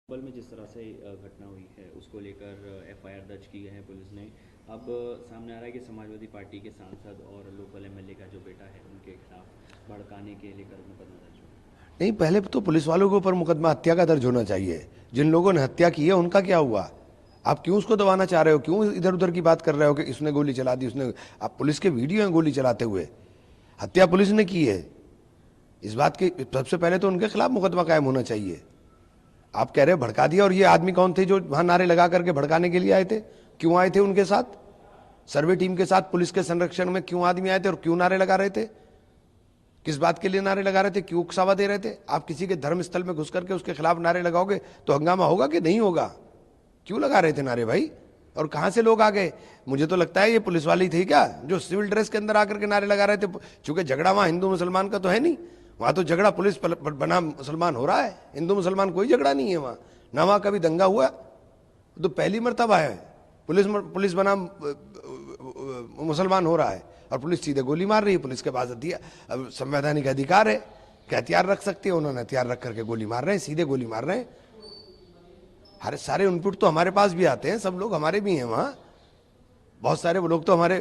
मुंबई में जिस तरह से घटना हुई है उसको लेकर एफआईआर दर्ज की है पुलिस ने। अब सामने आ रहा है कि समाजवादी पार्टी के सांसद और लोकल एमएलए का जो बेटा है उनके खिलाफ भड़काने के लेकर मुकदमा दर्ज हुआ। नहीं, पहले तो पुलिस वालों के ऊपर मुकदमा हत्या का दर्ज होना चाहिए। जिन लोगों ने हत्या की है उनका क्या हुआ? आप क्यों उसको दबाना चाह रहे हो? क्यों इधर उधर की बात कर रहे हो कि इसने गोली चला दी, उसने? आप पुलिस के वीडियो हैं गोली चलाते हुए। हत्या पुलिस ने की है। इस बात की सबसे पहले तो उनके खिलाफ मुकदमा कायम होना चाहिए। आप कह रहे हो भड़का दिया, और ये आदमी कौन थे जो वहां नारे लगा करके भड़काने के लिए आए थे? क्यों आए थे उनके साथ? सर्वे टीम के साथ पुलिस के संरक्षण में क्यों आदमी आए थे और क्यों नारे लगा रहे थे? किस बात के लिए नारे लगा रहे थे? क्यों उकसावा दे रहे थे? आप किसी के धर्म स्थल में घुस करके उसके खिलाफ नारे लगाओगे तो हंगामा होगा कि नहीं होगा? क्यों लगा रहे थे नारे भाई? और कहां से लोग आ गए? मुझे तो लगता है ये पुलिस वाले थे क्या, जो सिविल ड्रेस के अंदर आकर के नारे लगा रहे थे। चूंकि झगड़ा वहां हिंदू मुसलमान का तो है नहीं, वहां तो झगड़ा पुलिस बना मुसलमान हो रहा है। हिंदू मुसलमान कोई झगड़ा नहीं है वहां, ना वहां कभी दंगा हुआ। तो पहली मर्तबा है पुलिस बना मुसलमान हो रहा है और पुलिस सीधे गोली मार रही है। पुलिस के पास संवैधानिक अधिकार है कि हथियार रख सकती है, उन्होंने हथियार रख करके गोली मार रहे हैं, सीधे गोली मार रहे हैं। हर सारे इनपुट तो हमारे पास भी आते हैं, सब लोग हमारे भी हैं वहाँ। बहुत सारे वो लोग तो हमारे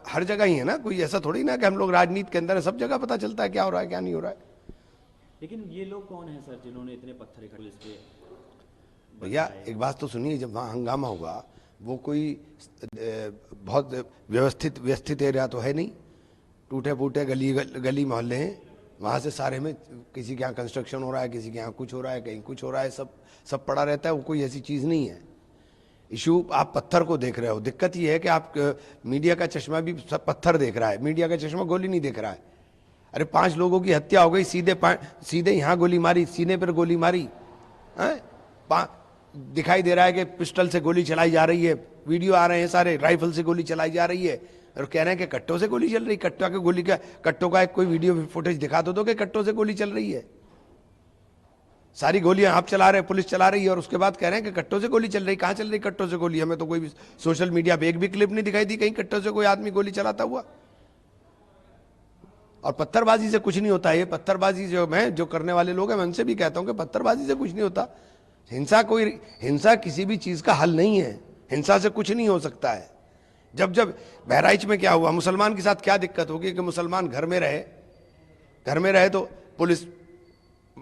हर जगह ही है ना। कोई ऐसा थोड़ी ना कि हम लोग राजनीति के अंदर है, सब जगह पता चलता है क्या हो रहा है क्या नहीं हो रहा है। लेकिन ये लोग कौन है सर जिन्होंने इतने पत्थर पुलिस पे भैया बरसाए? एक बात तो सुनिए, जब वहाँ हंगामा हुआ वो कोई बहुत व्यवस्थित एरिया तो है नहीं। टूटे फूटे गली मोहल्ले हैं। वहाँ से सारे में किसी के यहाँ कंस्ट्रक्शन हो रहा है, किसी के यहाँ कुछ हो रहा है, कहीं कुछ हो रहा है, सब पड़ा रहता है। वो कोई ऐसी चीज़ नहीं है। इशू आप पत्थर को देख रहे हो। दिक्कत ये है कि आप मीडिया का चश्मा भी सब पत्थर देख रहा है, मीडिया का चश्मा गोली नहीं देख रहा है। अरे 5 लोगों की हत्या हो गई, सीधे यहाँ गोली मारी, सीने पर गोली मारी है। दिखाई दे रहा है कि पिस्टल से गोली चलाई जा रही है, वीडियो आ रहे हैं सारे, राइफल से गोली चलाई जा रही है, और कह रहे हैं कि कट्टों से गोली चल रही। कट्टों का एक कोई वीडियो फुटेज दिखा दो कि कट्टों से गोली चल रही है। सारी गोलियां आप चला रहे हैं, पुलिस चला रही है, और उसके बाद कह रहे हैं कि कट्टों से गोली चल रही। कहां चल रही कट्टों से गोली? हमें तो कोई भी सोशल मीडिया पे एक भी क्लिप नहीं दिखाई दी कहीं कट्टों से कोई आदमी गोली चलाता हुआ। और पत्थरबाजी से कुछ नहीं होता है। ये पत्थरबाजी जो करने वाले लोग हैं, मैं उनसे भी कहता हूं कि पत्थरबाजी से कुछ नहीं होता। हिंसा किसी भी चीज का हल नहीं है। हिंसा से कुछ नहीं हो सकता है। जब बहराइच में क्या हुआ, मुसलमान के साथ क्या दिक्कत होगी कि मुसलमान घर में रहे तो पुलिस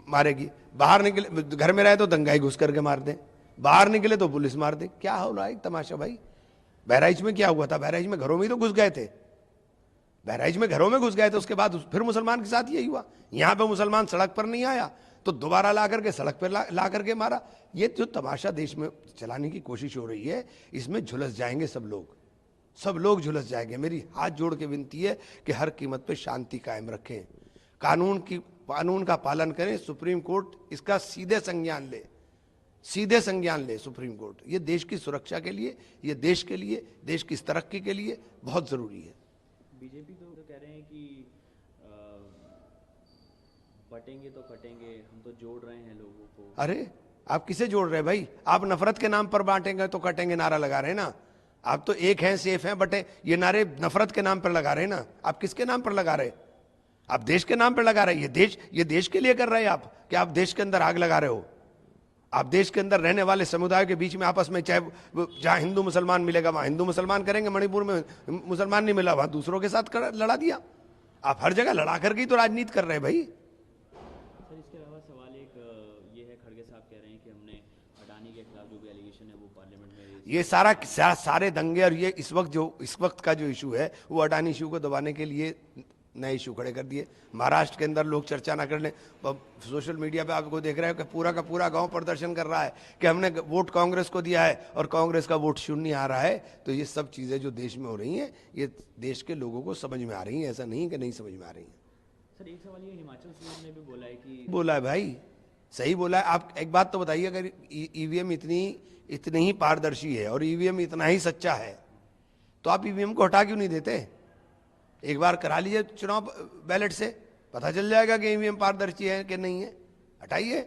मारेगी, बाहर निकले घर में रहे तो दंगाई घुस करके मार दे, बाहर निकले तो पुलिस मार दे। क्या हो रहा है तमाशा भाई? बहराइच में क्या हुआ था? बहराइच में घरों में तो घुस गए थे। बहराइच में घरों में घुस गए थे, उसके बाद फिर मुसलमान के साथ यही हुआ। यहां पे मुसलमान सड़क पर नहीं आया तो दोबारा ला करके सड़क पर ला करके मारा। ये जो तमाशा देश में चलाने की कोशिश हो रही है, इसमें झुलस जाएंगे सब लोग झुलस जाएंगे। मेरी हाथ जोड़ के विनती है कि हर कीमत पे शांति कायम रखें, कानून का पालन करें। सुप्रीम कोर्ट इसका सीधे संज्ञान ले सुप्रीम कोर्ट। ये देश की सुरक्षा के लिए, ये देश के लिए, देश की तरक्की के लिए बहुत जरूरी है। बीजेपी तो कह रहे हैं कि बटेंगे तो कटेंगे, हम तो जोड़ रहे हैं लोगों को। अरे आप किसे जोड़ रहे हैं भाई? आप नफरत के नाम पर बांटेंगे तो कटेंगे नारा लगा रहे हैं ना। आप तो एक हैं, सेफ हैं, बटे ये नारे नफरत के नाम पर लगा रहे हैं ना। आप किसके नाम पर लगा रहे हैं? आप देश के नाम पर लगा रहे हैं। ये देश के लिए कर रहे हैं आप, कि आप देश के अंदर आग लगा रहे हो। आप देश के अंदर रहने वाले समुदाय के बीच में आपस में, चाहे जहां हिंदू मुसलमान मिलेगा वहां हिंदू मुसलमान करेंगे, मणिपुर में मुसलमान नहीं मिला वहां दूसरों के साथ लड़ा दिया। आप हर जगह लड़ा करके ही तो राजनीति कर रहे हैं भाई। सर इसके अलावा सवाल एक ये है, खड़गे साहब कह रहे हैं कि हमने अडानी के खिलाफ जो भी एलिगेशन है वो पार्लियामेंट में ये सारे दंगे और ये इस वक्त का जो इशू है वो अडानी इशू को दबाने के लिए नए इशू खड़े कर दिए। महाराष्ट्र के अंदर लोग चर्चा ना कर लें, सोशल मीडिया पे आपको देख रहे हो कि पूरा का पूरा गांव प्रदर्शन कर रहा है कि हमने वोट कांग्रेस को दिया है और कांग्रेस का वोट शून्य आ रहा है। तो ये सब चीजें जो देश में हो रही हैं, ये देश के लोगों को समझ में आ रही हैं, ऐसा नहीं कि नहीं समझ में आ रही हैं। सर एक सवाल ये, हिमाचल सीएम ने भी बोला है कि बोला है भाई, सही बोला है। आप एक बात तो बताइए, अगर ईवीएम इतनी ही पारदर्शी है और ईवीएम इतना ही सच्चा है तो आप ईवीएम को हटा क्यों नहीं देते? एक बार करा लीजिए चुनाव बैलेट से, पता चल जाएगा कि ईवीएम पारदर्शी है कि नहीं है। हटाइए।